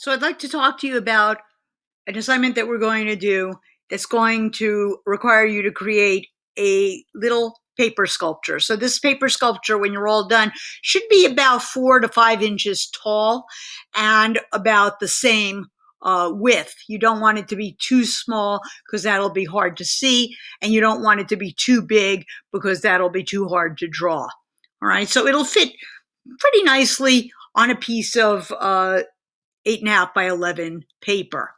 So I'd like to talk to you about an assignment that we're going to do that's going to require you to create a little paper sculpture. So this paper sculpture, when you're all done, should be about 4 to 5 inches tall and about the same width. You don't want it to be too small because that'll be hard to see, and you don't want it to be too big because that'll be too hard to draw. All right, so it'll fit pretty nicely on a piece of 8.5 by 11 paper.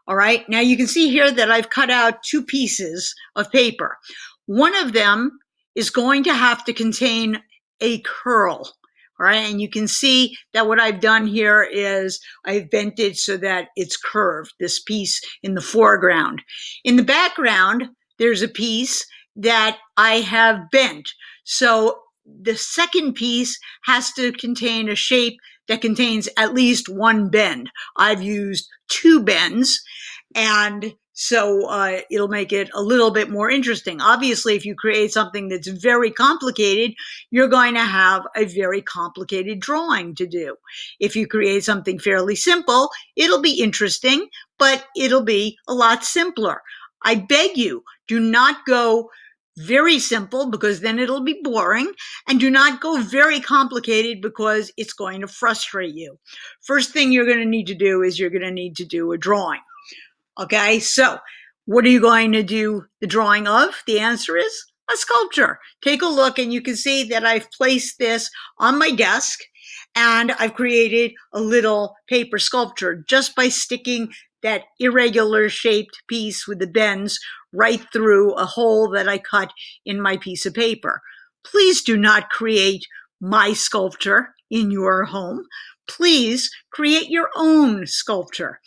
All right, now you can see here that I've cut out 2 pieces of paper. One of them is going to have to contain a curl. All right, and you can see that what I've done here is I've bent it so that it's curved, this piece in the foreground. In the background, there's a piece that I have bent. So the second piece has to contain a shape that contains at least 1 bend. I've used 2 bends, and so it'll make it a little bit more interesting. Obviously, if you create something that's very complicated, you're going to have a very complicated drawing to do. If you create something fairly simple, it'll be interesting, but it'll be a lot simpler. I beg you, do not go very simple because then it'll be boring, and do not go very complicated because it's going to frustrate you. First thing you're going to need to do is you're going to need to do a drawing. Okay, so what are you going to do the drawing of? The answer is a sculpture. Take a look and you can see that I've placed this on my desk and I've created a little paper sculpture just by sticking that irregular shaped piece with the bends right through a hole that I cut in my piece of paper. Please do not create my sculpture in your home. Please create your own sculpture.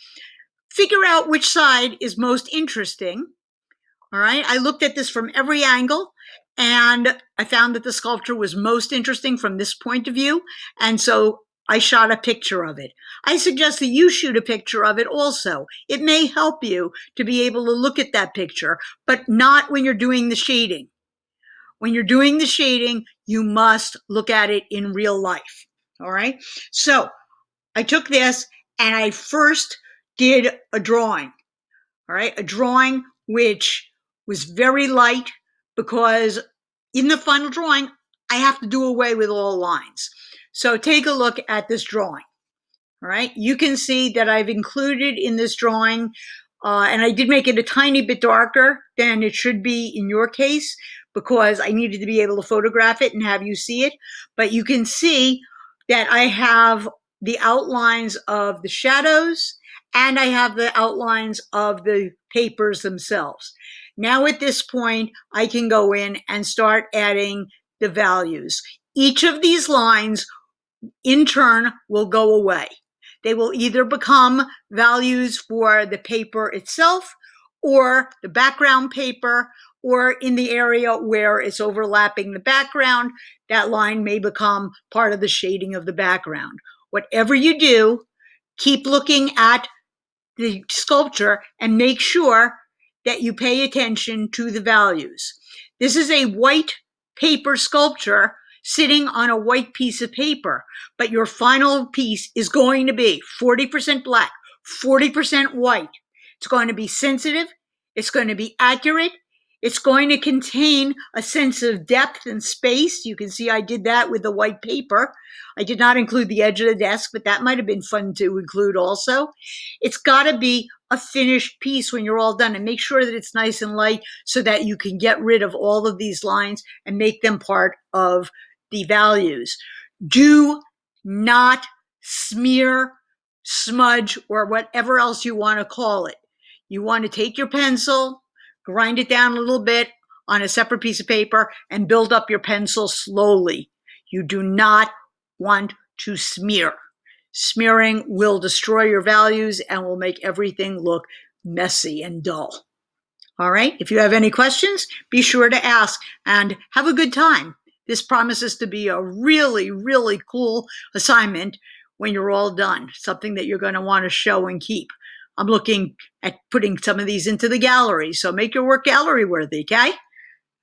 Figure out which side is most interesting. All right, I looked at this from every angle and I found that the sculpture was most interesting from this point of view, and so I shot a picture of it. I suggest that you shoot a picture of it also. It may help you to be able to look at that picture, but not when you're doing the shading. When you're doing the shading, you must look at it in real life. All right, so I took this and I first did a drawing. All right, a drawing which was very light because in the final drawing, I have to do away with all lines. So take a look at this drawing. All right, you can see that I've included in this drawing, and I did make it a tiny bit darker than it should be in your case because I needed to be able to photograph it and have you see it. But you can see that I have the outlines of the shadows and I have the outlines of the papers themselves. Now at this point, I can go in and start adding the values. Each of these lines in turn will go away. They will either become values for the paper itself or the background paper, or in the area where it's overlapping the background, that line may become part of the shading of the background. Whatever you do, keep looking at the sculpture and make sure that you pay attention to the values. This is a white paper sculpture sitting on a white piece of paper, but your final piece is going to be 40% black, 40% white. It's going to be sensitive. It's going to be accurate. It's going to contain a sense of depth and space. You can see I did that with the white paper. I did not include the edge of the desk, but that might have been fun to include also. It's got to be a finished piece when you're all done, and make sure that it's nice and light so that you can get rid of all of these lines and make them part of the values. Do not smear, smudge, or whatever else you want to call it. You want to take your pencil, grind it down a little bit on a separate piece of paper, and build up your pencil slowly. You do not want to smear. Smearing will destroy your values and will make everything look messy and dull. All right, if you have any questions, be sure to ask and have a good time. This promises to be a really, really cool assignment when you're all done, something that you're going to want to show and keep. I'm looking at putting some of these into the gallery, so make your work gallery worthy, okay?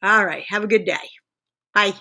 All right, have a good day. Bye.